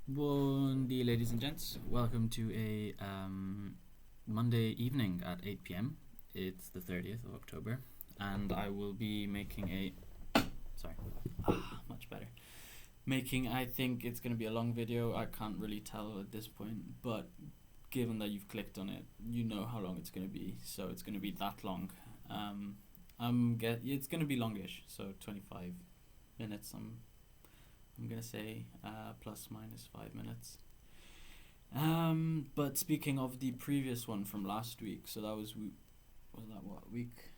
Bon day, ladies and gents. Welcome to a Monday evening at 8 p.m. It's the 30th of October, and I will be making a. Sorry. Much better. I think it's going to be a long video. I can't really tell at this point, but given that you've clicked on it, you know how long it's going to be, so it's going to be that long. It's going to be longish, so 25 minutes. I'm gonna say plus minus 5 minutes. But speaking of the previous one from last week, so that was that what week?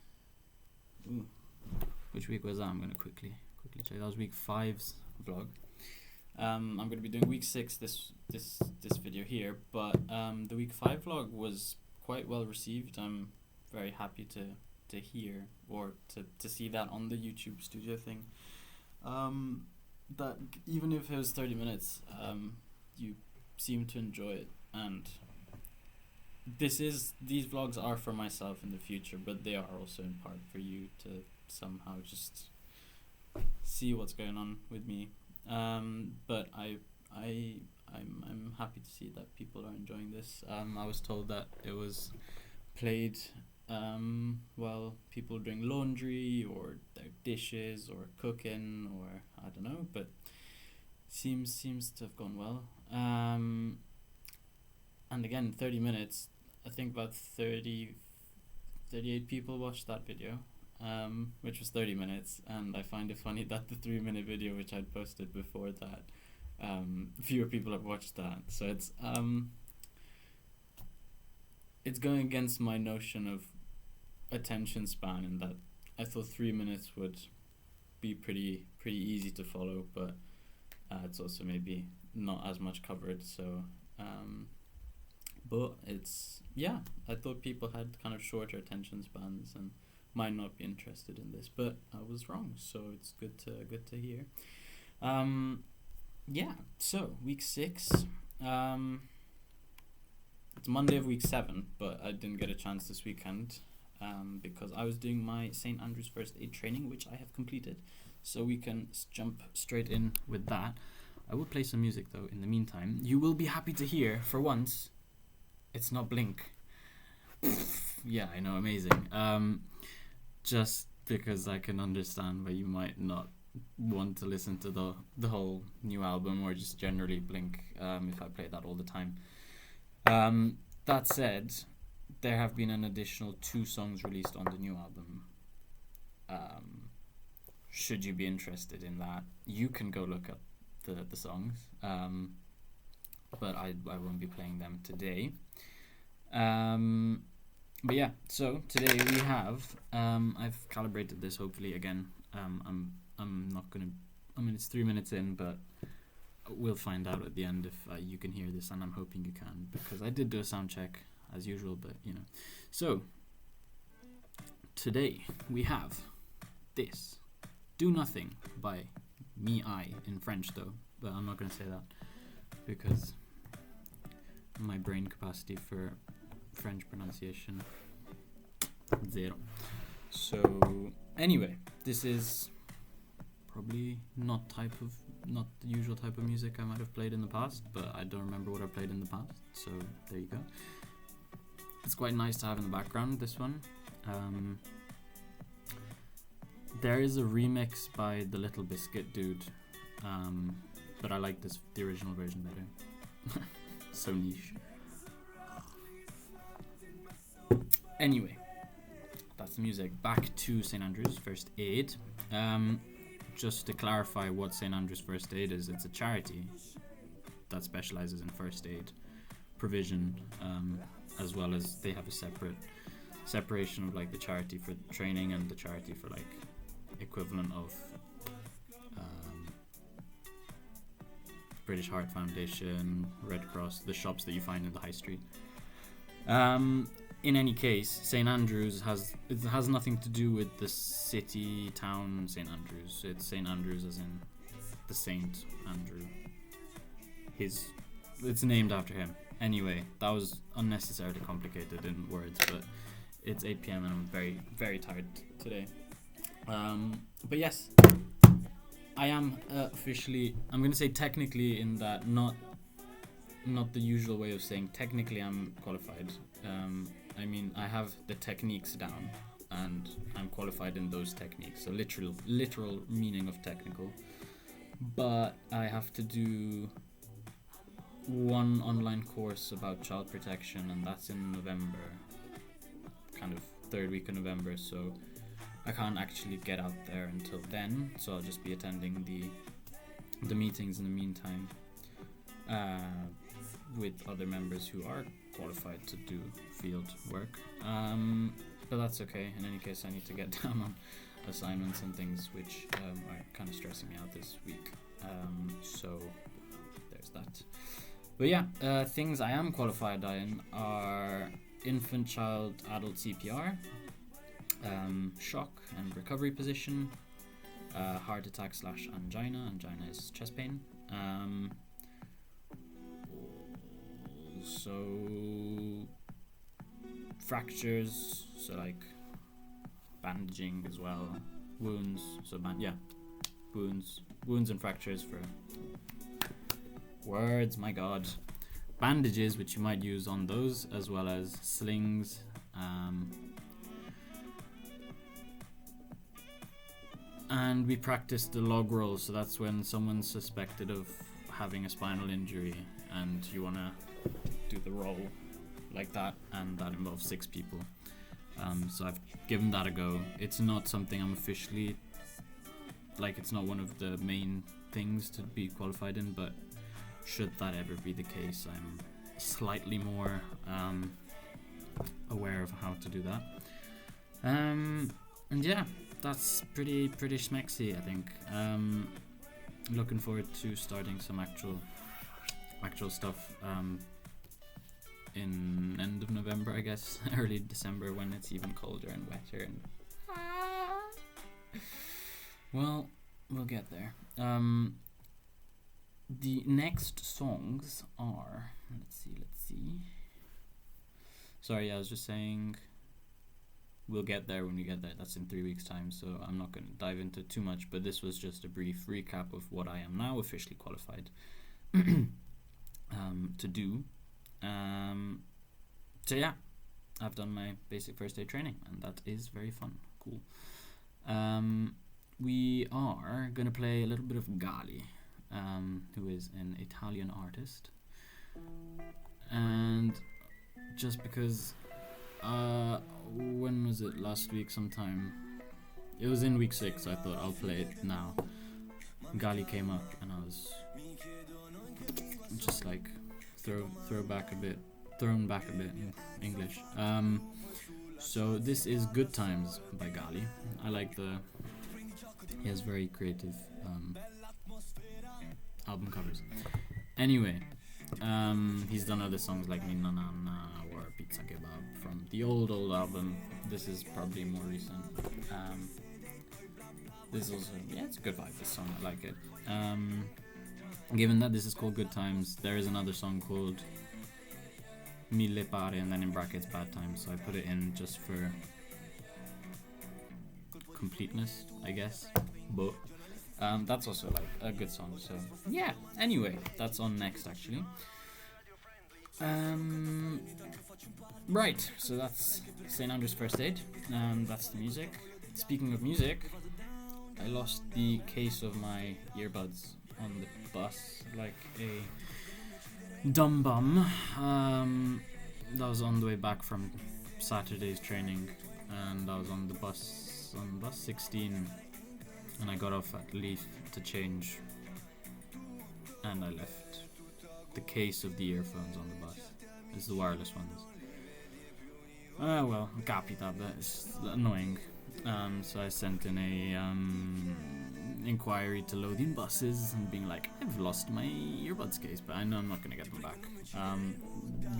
Ooh, which week was that? I'm gonna quickly check. That was week 5's vlog. I'm gonna be doing week 6 this video here, but the week 5 vlog was quite well received. I'm very happy to hear or to see that on the YouTube studio thing. That even if it was 30 minutes, you seem to enjoy it, and these vlogs are for myself in the future, but they are also in part for you to somehow just see what's going on with me. But I'm happy to see that people are enjoying this. I was told that it was played while people doing laundry or their dishes or cooking or I don't know, but seems to have gone well. And again, 30 minutes. I think about 38 people watched that video, which was 30 minutes, and I find it funny that the 3-minute video which I'd posted before that, fewer people have watched that. So it's going against my notion of attention span, in that I thought 3 minutes would be pretty easy to follow, but it's also maybe not as much covered. So but I thought people had kind of shorter attention spans and might not be interested in this, but I was wrong, so it's good to hear. So week 6, it's Monday of week 7, but I didn't get a chance this weekend because I was doing my St. Andrew's First Aid training, which I have completed, so we can jump straight in with that. I will play some music though in the meantime. You will be happy to hear, for once, it's not Blink. Yeah, I know, amazing. Just because I can understand why you might not want to listen to the whole new album, or just generally Blink, if I play that all the time. That said, there have been an additional 2 songs released on the new album. Should you be interested in that, you can go look up the songs, but I won't be playing them today. But yeah, so today we have I've calibrated this hopefully again. I'm not gonna, it's 3 minutes in, but we'll find out at the end if you can hear this, and I'm hoping you can, because I did do a sound check as usual, but you know. So today we have this Do Nothing by I in French though, but I'm not going to say that because my brain capacity for French pronunciation, 0. So anyway, this is probably not the usual type of music I might have played in the past, but I don't remember what I played in the past, so there you go. It's quite nice to have in the background, this one. There is a remix by the Little Biscuit dude, but I like the original version better. So niche. Anyway, that's the music. Back to St. Andrew's First Aid. Just to clarify what St. Andrew's First Aid is, it's a charity that specializes in first aid provision, as well as they have a separation of like the charity for training and the charity for like equivalent of British Heart Foundation, Red Cross, the shops that you find in the high street. In any case, St. Andrews has nothing to do with the city, town St. Andrews. It's St. Andrews as in the Saint Andrew. It's named after him. Anyway, that was unnecessarily complicated in words, but it's 8 p.m. and I'm very, very tired today. But yes, I am officially, I'm going to say technically, in that not not the usual way of saying technically I'm qualified. I mean, I have the techniques down, and I'm qualified in those techniques. So literal meaning of technical. But I have to do one online course about child protection, and that's in November, kind of third week of November. So I can't actually get out there until then. So I'll just be attending the meetings in the meantime. With other members who are qualified to do field work. But that's okay. In any case, I need to get down on assignments and things which are kind of stressing me out this week. So there's that. But yeah, things I am qualified in are infant, child, adult CPR, shock and recovery position, heart attack / angina. Angina is chest pain. So fractures, so like bandaging as well, wounds, so wounds and fractures for words, my god, bandages which you might use on those, as well as slings, and we practiced the log roll, so that's when someone's suspected of having a spinal injury and you want to do the roll like that, and that involves 6 people. So I've given that a go. It's not something I'm officially, like, it's not one of the main things to be qualified in, but should that ever be the case, I'm slightly more aware of how to do that. And yeah, that's pretty schmexy, I think. Looking forward to starting some actual stuff in end of November, I guess, early December, when it's even colder and wetter, and well, we'll get there. The next songs are, let's see. Sorry, I was just saying we'll get there when we get there. That's in 3 weeks' time, so I'm not going to dive into too much, but this was just a brief recap of what I am now officially qualified to do. So yeah, I've done my basic first aid training, and that is very fun. Cool. We are going to play a little bit of Gali, who is an Italian artist. And just because, when was it? Last week sometime. It was in week 6, I thought I'll play it now. Gali came up, and I was just like, thrown back a bit in English. So this is Good Times by Gali. I like he has very creative album covers. Anyway, he's done other songs like Ninna Nanna or Pizza Kebab from the old album. This is probably more recent. This is also, yeah, it's a good vibe, this song, I like it. Given that this is called Good Times, there is another song called Mille Pare, and then in brackets Bad Times, so I put it in just for completeness, I guess. But that's also like a good song, so yeah. Anyway, that's on next actually. Right, so that's St. Andrew's First Aid, that's the music. Speaking of music, I lost the case of my earbuds on the bus like a dumb bum. That was on the way back from Saturday's training, and I was on bus 16, and I got off at Leaf to change, and I left the case of the earphones on the bus. It's the wireless ones. Well, capita, but it's annoying. So I sent in a inquiry to Lothian buses and being like, I've lost my earbuds case, but I know I'm not going to get them back.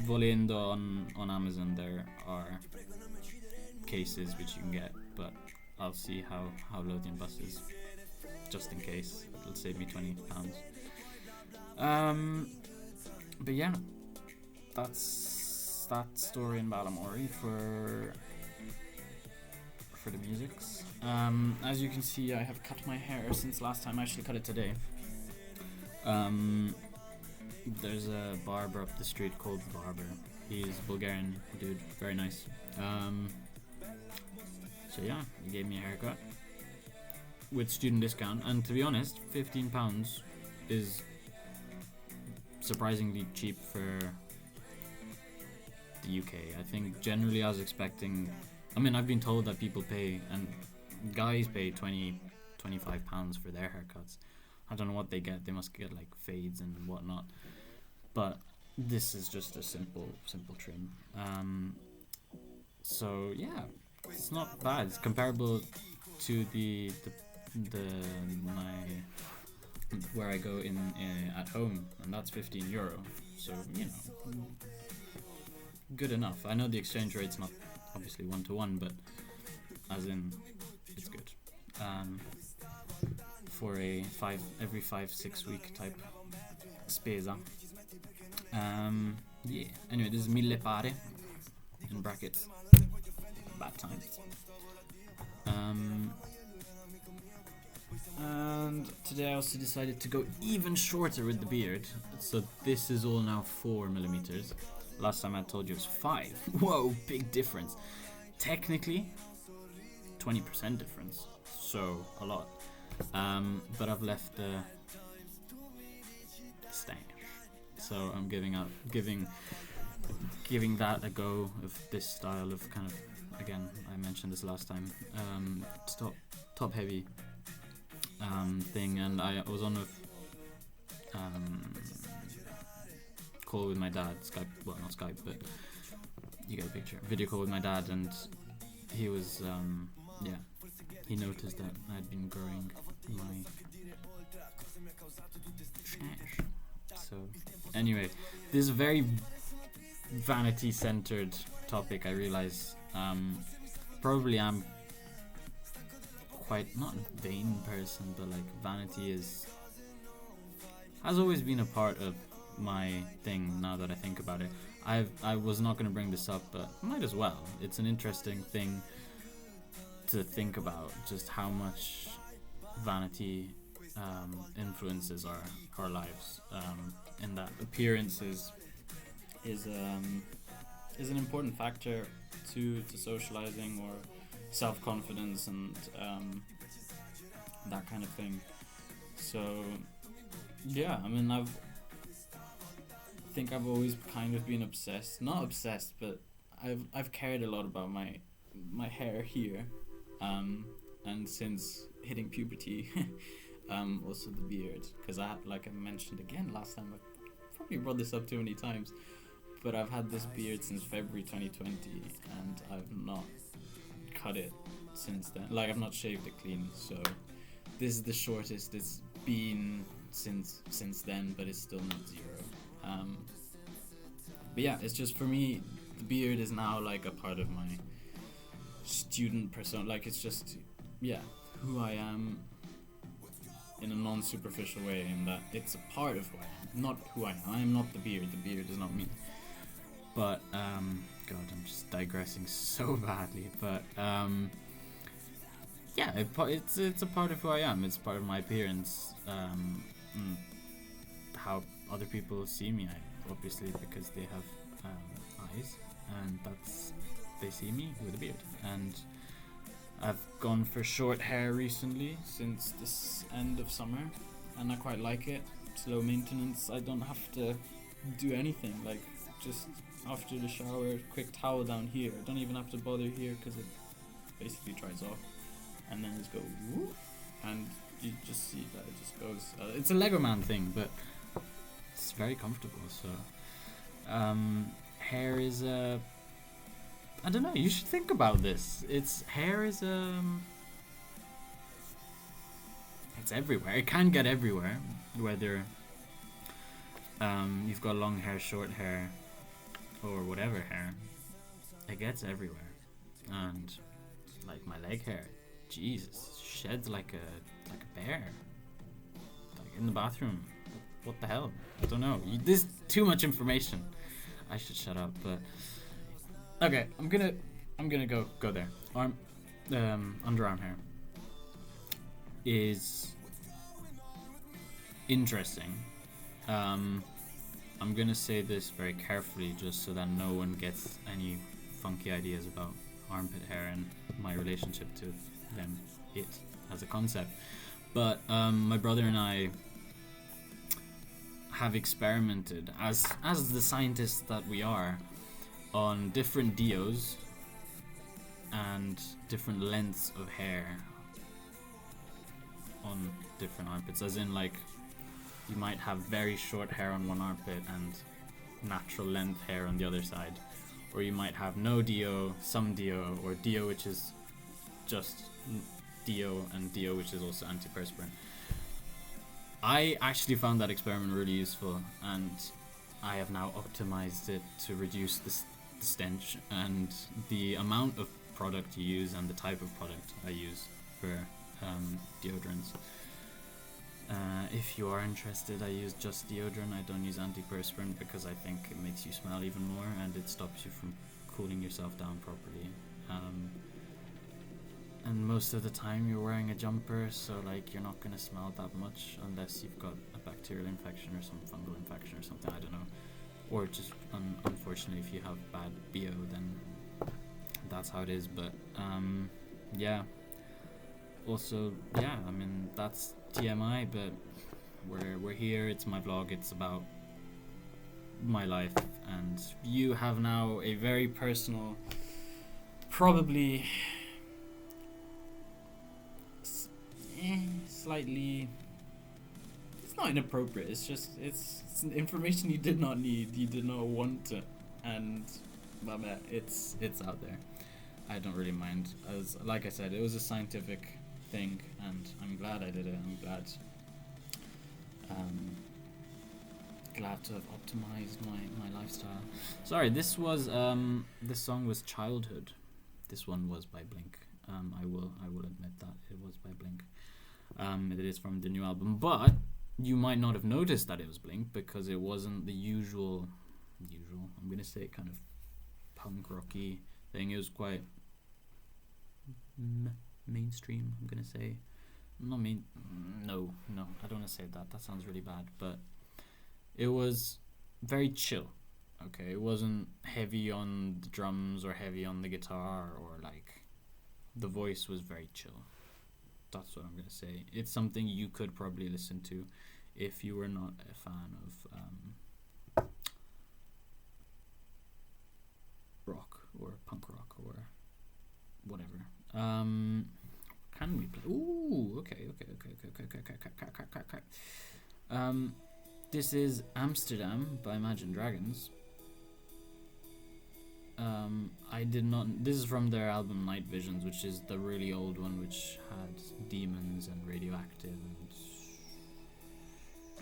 Volendo on Amazon, there are cases which you can get, but I'll see how Lothian buses, just in case. It'll save me £20. But yeah, that's that story in Balamori for the musics. As you can see, I have cut my hair since last time. I actually cut it today. There's a barber up the street called Barber. He's a Bulgarian dude, very nice. So yeah, he gave me a haircut with student discount, and to be honest, £15 is surprisingly cheap for the UK. I think generally I was expecting, I mean, I've been told that people pay, and guys pay £25 for their haircuts. I don't know what they get. They must get like fades and whatnot. But this is just a simple trim. So yeah, it's not bad. It's comparable to the my where I go in at home, and that's €15. So you know, good enough. I know the exchange rate's not obviously 1-to-1, but as in, it's good. For a every 5-6 week type spesa. Yeah. Anyway, this is mille pare in brackets. Bad times. And today I also decided to go even shorter with the beard. So this is all now 4mm. Last time I told you it was 5. Whoa, big difference. Technically, 20% difference. So a lot. But I've left the stash. So I'm giving that a go of this style of kind of, again, I mentioned this last time, top heavy thing, and I was on a call with my dad, Skype, well not Skype, but you get a picture, video call with my dad, and he was, he noticed that I had been growing my stash. So anyway, this is a very vanity centered topic, I realize. Probably I'm quite not a vain person, but like vanity has always been a part of my thing. Now that I think about it, I was not going to bring this up, but might as well. It's an interesting thing to think about, just how much vanity influences our lives, and that appearance is an important factor to socializing or self-confidence and that kind of thing. So yeah, I mean, I think I've always kind of been not obsessed, but I've cared a lot about my hair here, and since hitting puberty, also the beard, because like I mentioned again last time, I probably brought this up too many times, but I've had this beard since February 2020, and I've not cut it since then. Like, I've not shaved it clean, so this is the shortest it's been since then, but it's still not 0. But yeah, it's just, for me, the beard is now like a part of my student persona. Like, it's just, yeah, who I am in a non-superficial way, in that it's a part of who I am, not who I am. I am not the beard is not me. But God, I'm just digressing so badly. But yeah, it's a part of who I am. It's part of my appearance. How other people see me, obviously, because they have eyes, and they see me with a beard. And I've gone for short hair recently since this end of summer, and I quite like it. Slow maintenance. I don't have to do anything. Like, just after the shower, quick towel down here. I don't even have to bother here because it basically dries off, and then just go whoop, and you just see that it just goes. It's a Lego Man thing, but it's very comfortable. So hair is I don't know, you should think about this. Hair is it's everywhere. It can get everywhere, whether you've got long hair, short hair, or whatever hair. It gets everywhere. And like my leg hair, Jesus, sheds like a bear. Like in the bathroom. What the hell? I don't know. This too much information. I should shut up, but okay, I'm gonna go there. Underarm hair is interesting. I'm gonna say this very carefully just so that no one gets any funky ideas about armpit hair and my relationship to them, it as a concept. But my brother and I have experimented, as the scientists that we are, on different deos and different lengths of hair on different armpits, as in like you might have very short hair on one armpit and natural length hair on the other side, or you might have no deo, some deo, or deo which is just deo and deo which is also antiperspirant. I actually found that experiment really useful, and I have now optimized it to reduce the stench and the amount of product you use and the type of product I use for deodorants. If you are interested, I use just deodorant. I don't use antiperspirant because I think it makes you smell even more and it stops you from cooling yourself down properly. And most of the time you're wearing a jumper, so like you're not gonna smell that much unless you've got a bacterial infection or some fungal infection or something, I don't know. Or just unfortunately if you have bad BO, then that's how it is. But yeah. Also, yeah, I mean that's TMI, but we're here, it's my vlog, it's about my life, and you have now a very personal, probably slightly, it's not inappropriate, it's just it's information you did not need, you did not want to, and it's out there. I don't really mind, as like I said, it was a scientific thing and I'm glad I did it. I'm glad to have optimized my lifestyle. Sorry, this song was Childhood. This one was by Blink. I will admit that it was by Blink. It is from the new album, but you might not have noticed that it was Blink because it wasn't the usual I'm gonna say kind of punk rocky thing. It was quite mainstream, I'm gonna say. No, I don't want to say that sounds really bad, but it was very chill. Okay, it wasn't heavy on the drums or heavy on the guitar, or like the voice was very chill. That's what I'm gonna say. It's something you could probably listen to if you were not a fan of rock or punk rock or whatever. Can we play? Ooh, okay. This is Amsterdam by Imagine Dragons. I did not. This is from their album Night Visions, which is the really old one, which had Demons and Radioactive and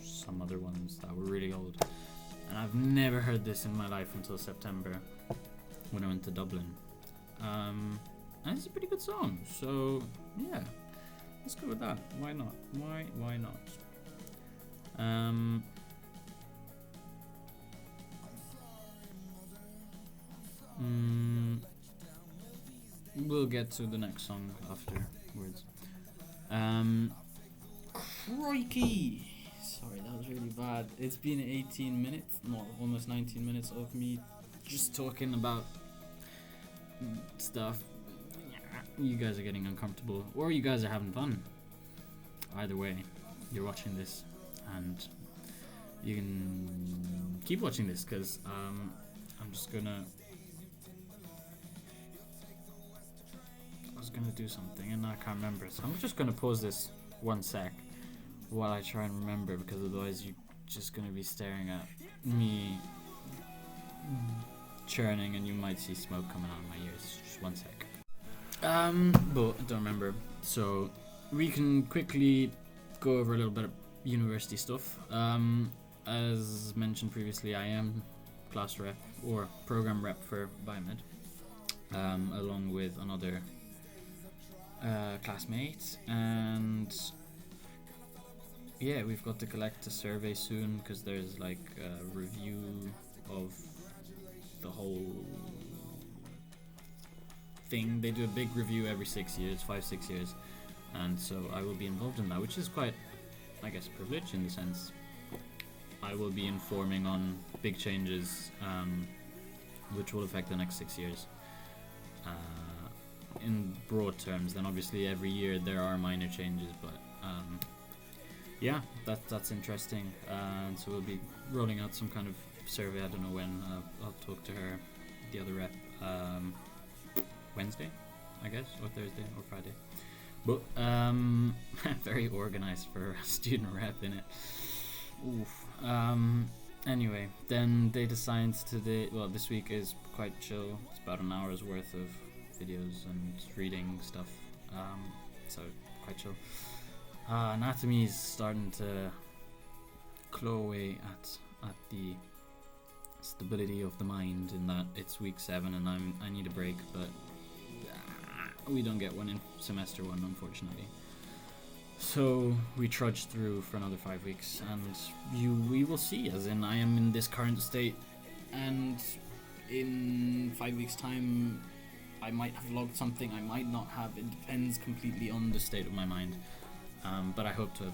some other ones that were really old. And I've never heard this in my life until September when I went to Dublin. And it's a pretty good song, so yeah, let's go with that. Why not? Why not? We'll get to the next song afterwards. Crikey! Sorry, that was really bad. It's been 18 minutes, no, almost 19 minutes of me just talking about stuff. You guys are getting uncomfortable, or you guys are having fun. Either way, you're watching this, and you can keep watching this because I'm just gonna. I was gonna do something and I can't remember, so I'm just gonna pause this 1 sec while I try and remember, because otherwise you're just gonna be staring at me churning and you might see smoke coming out of my ears. Just 1 sec. But I don't remember, so we can quickly go over a little bit of university stuff. As mentioned previously, I am class rep or program rep for Biomed, along with another classmate, and yeah, we've got to collect a survey soon because there's like a review of the whole thing. They do a big review every 6 years, 5-6 years, and so I will be involved in that, which is quite, I guess, privileged in the sense I will be informing on big changes, which will affect the next 6 years. In broad terms, then obviously every year there are minor changes, but yeah, that's interesting. And so we'll be rolling out some kind of survey. I don't know when. I'll talk to her, the other rep, Wednesday, I guess, or Thursday or Friday. But very organized for a student rep in it. Oof. Anyway, then data science today. Well, this week is quite chill. It's about an hour's worth of videos and reading stuff. So quite chill. Anatomy is starting to claw away at the stability of the mind, in that it's week 7 and I need a break, but we don't get one in semester 1, unfortunately. So we trudge through for another 5 weeks, and we will see. As in, I am in this current state, and in 5 weeks' time, I might have vlogged something, I might not have. It depends completely on the state of my mind. But I hope to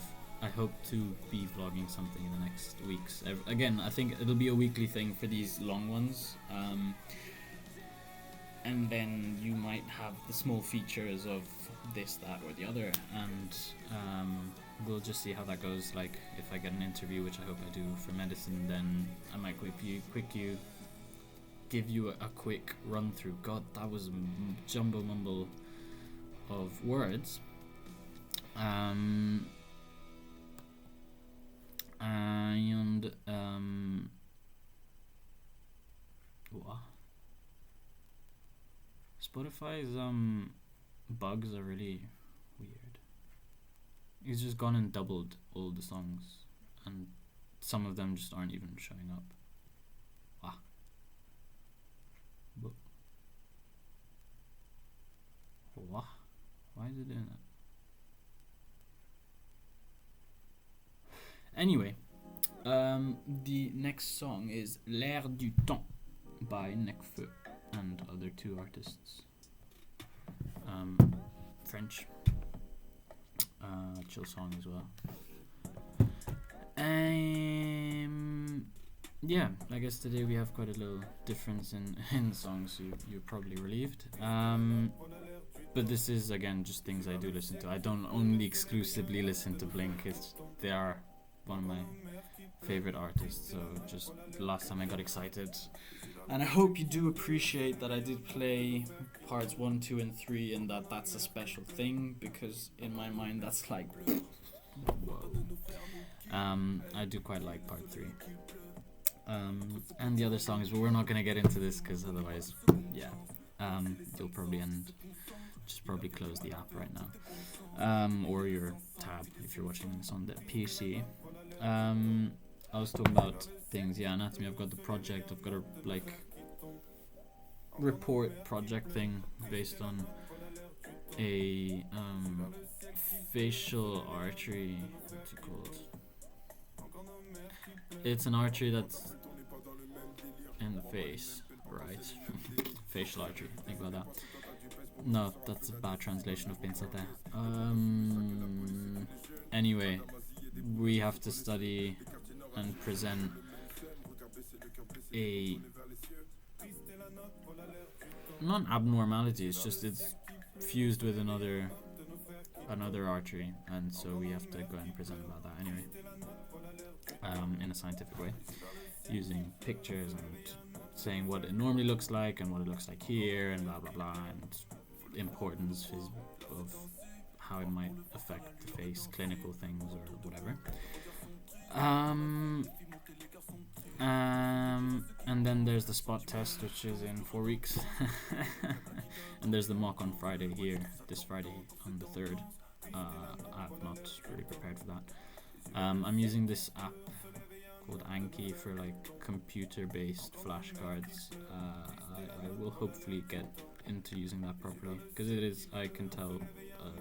be vlogging something in the next weeks. Again, I think it'll be a weekly thing for these long ones. And then you might have the small features of this, that, or the other, and we'll just see how that goes. Like, if I get an interview, which I hope I do, for medicine, then I might give you a quick run through. God, that was a jumbo mumble of words. What? Spotify's bugs are really weird. He's just gone and doubled all the songs, and some of them just aren't even showing up. Wow. But what? Why is it doing that? Anyway, the next song is L'air du temps by Nekfeu and other 2 artists. French. Chill song as well. Yeah, I guess today we have quite a little difference in the songs. You're probably relieved. But this is, again, just things I do listen to. I don't only exclusively listen to Blink. They are one of my favorite artists. So just last time I got excited. And I hope you do appreciate that I did play parts 1, 2, and 3, and that's a special thing, because in my mind that's like, whoa. I do quite like part 3. And the other songs, but we're not going to get into this, because otherwise, yeah, you'll probably probably close the app right now, or your tab if you're watching this on the PC. I was talking about things, anatomy. I've got the project. I've got a report project thing based on a facial artery. What's it called? It's an artery that's in the face, right? Facial artery. Think about that. No, that's a bad translation of pinceta. Anyway, we have to study and present a not abnormality. It's fused with another artery, and so we have to go and present about that anyway, in a scientific way, using pictures and saying what it normally looks like and what it looks like here and blah blah blah, and importance of how it might affect the face, clinical things or whatever. And then there's the spot test, which is in 4 weeks. And there's the mock on Friday here, this Friday on the 3rd. I'm not really prepared for that. I'm using this app called Anki for computer-based flashcards. I will hopefully get into using that properly, because it is, I can tell, a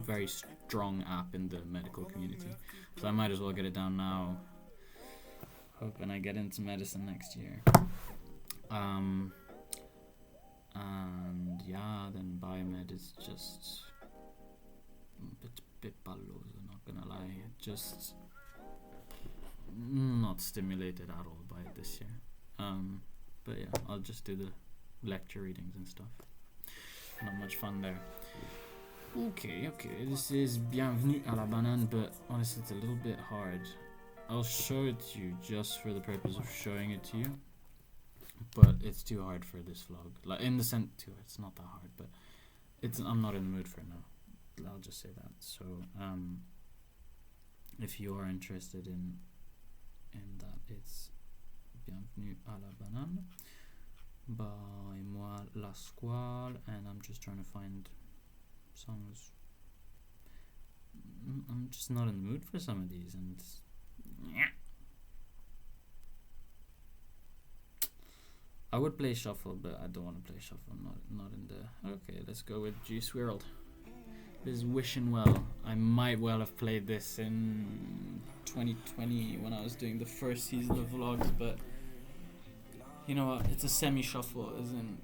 very strong app in the medical community. So I might as well get it down now, hoping I get into medicine next year. And yeah, then biomed is just a bit ballosa, not gonna lie. Just not stimulated at all by it this year. But yeah, I'll just do the lecture readings and stuff. Not much fun there. Okay, this is Bienvenue à la banane, but honestly it's a little bit hard. I'll show it to you just for the purpose of showing it to you, but it's too hard for this vlog. Like, in the sense, it's not that hard, but I'm not in the mood for it now. I'll just say that. So, if you are interested in that, it's Bienvenue à la banane by moi la squale, and I'm just trying to find songs. I'm just not in the mood for some of these, and I would play shuffle, but I don't want to play shuffle. I'm not in the. Okay, let's go with Juice WRLD. This is Wishing Well. I might well have played this in 2020 when I was doing the first season of vlogs, but you know what? It's a semi-shuffle,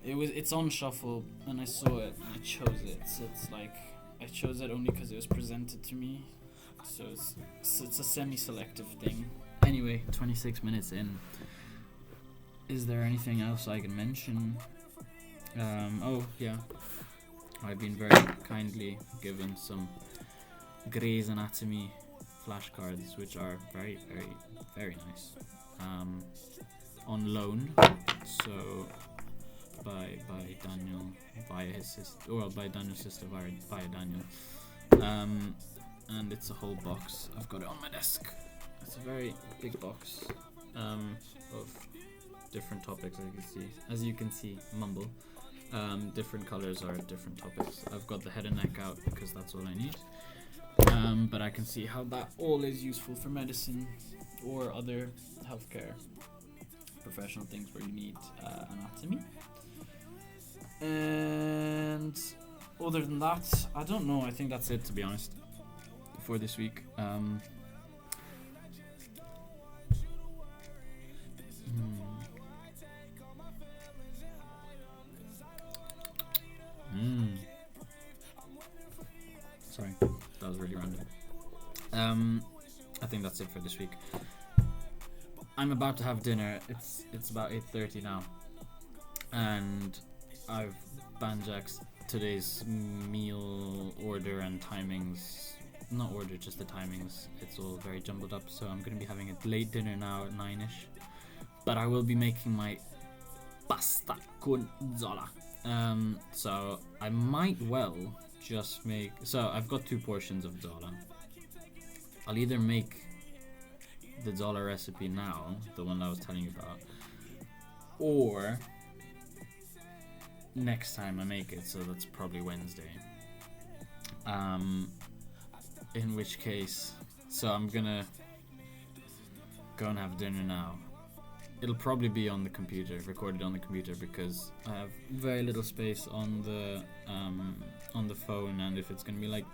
it's on shuffle, and I saw it and I chose it. So it's like I chose it only because it was presented to me. So it's a semi-selective thing. Anyway, 26 minutes in. Is there anything else I can mention? Oh yeah, I've been very kindly given some Grey's Anatomy flashcards, which are very, very, very nice. On loan, so by Daniel via his sister, well, by Daniel's sister via Daniel. And it's a whole box. I've got it on my desk. It's a very big box of different topics, as you can see, mumble. Different colors are different topics. I've got the head and neck out because that's all I need. But I can see how that all is useful for medicine or other healthcare professional things where you need anatomy. And other than that, I don't know. I think that's it, to be honest, for this week. Sorry, that was really random. I think that's it for this week. I'm about to have dinner. It's about 8:30 now, and I've banjaxed today's meal order and timings. Not order, just the timings. It's all very jumbled up, so I'm gonna be having a late dinner now at 9ish. But I will be making my pasta con zola. So I might well just make. So I've got 2 portions of zola. I'll either make the zola recipe now, the one I was telling you about, or next time I make it, so that's probably Wednesday. In which case, so I'm gonna go and have dinner now. It'll probably be on the computer, recorded on the computer, because I have very little space on the phone, and if it's gonna be like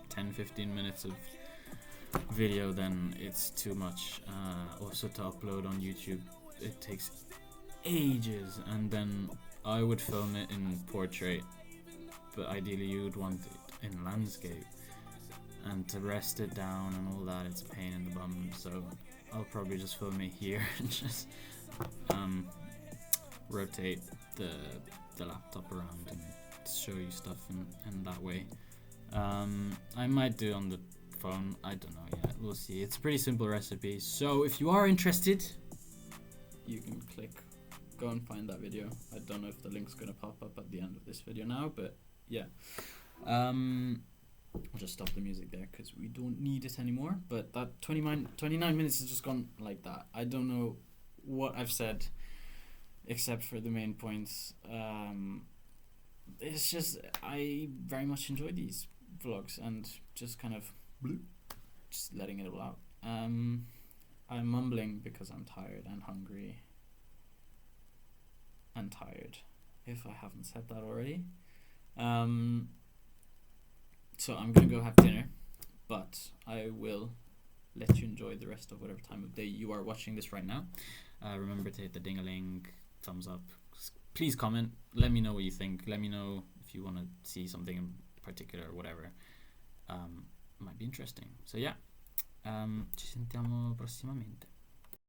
10-15 minutes of video, then it's too much. Also to upload on YouTube, it takes ages, and then I would film it in portrait, but ideally you would want it in landscape, and to rest it down and all that, it's a pain in the bum. So I'll probably just film it here and just rotate the laptop around and show you stuff in that way. I might do on the phone, I don't know yet, we'll see. It's a pretty simple recipe, so if you are interested, you can go and find that video. I don't know if the link's gonna pop up at the end of this video now, but yeah. I'll just stop the music there because we don't need it anymore. But that 29 minutes has just gone like that. I don't know what I've said except for the main points. It's just, I very much enjoy these vlogs and just kind of just letting it all out. I'm mumbling because I'm tired and hungry and tired, if I haven't said that already. So I'm gonna go have dinner, but I will let you enjoy the rest of whatever time of day you are watching this right now. Remember to hit the ding-a-ling, thumbs up. Please comment, let me know what you think. Let me know if you want to see something in particular or whatever. Might be interesting. So yeah, ci sentiamo prossimamente.